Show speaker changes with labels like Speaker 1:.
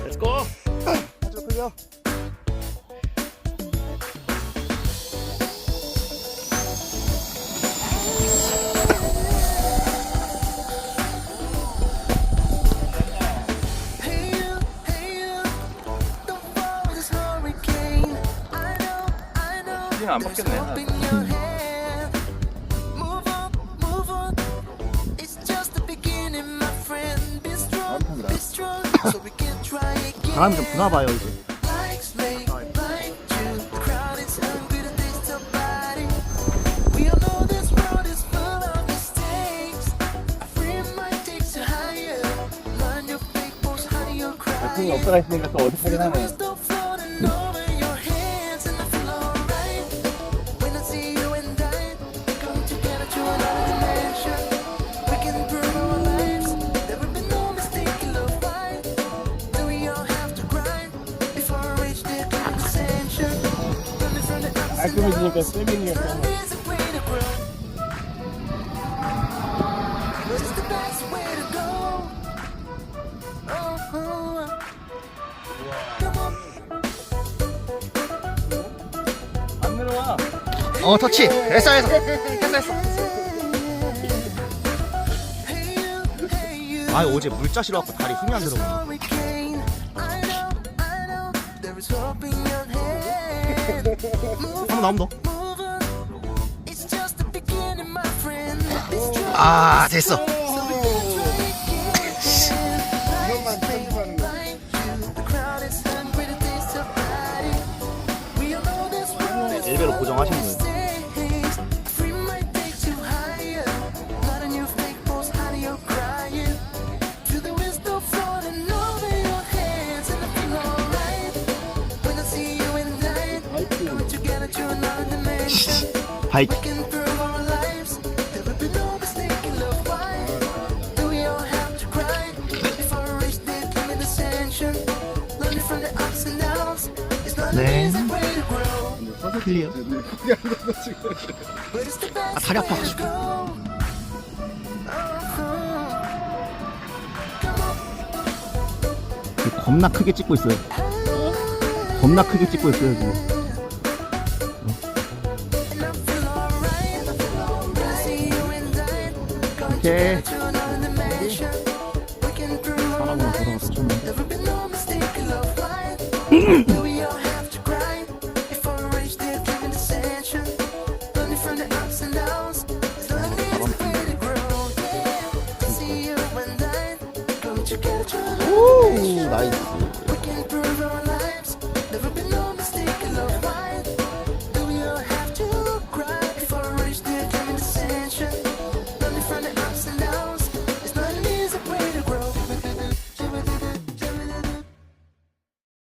Speaker 1: 렛츠고!
Speaker 2: 아주 클리어.
Speaker 1: 그냥 안 바뀌었네.
Speaker 2: 바람이 좀 부나봐요 이제.
Speaker 1: 발품이 없어가 있으니까 또 어색하긴 하네. 깔끔해지니까 세미니가 좀. 안 내려와.
Speaker 2: 터치. 했어. 아 어제 물자 싫어갖고 다리 힘이 안 들어오네. 한번 더. 아 됐어.
Speaker 1: 이것만 편집하는 거.
Speaker 2: 일배로 고정하시는 거예요. 바이크. 네. 클리어. 아 다리 아파가지고. 겁나 크게 찍고 있어요. 겁나 크게 찍고 있어요 지금. 오케이. 사람으로 돌아가서 쳤는데. 오 나이스.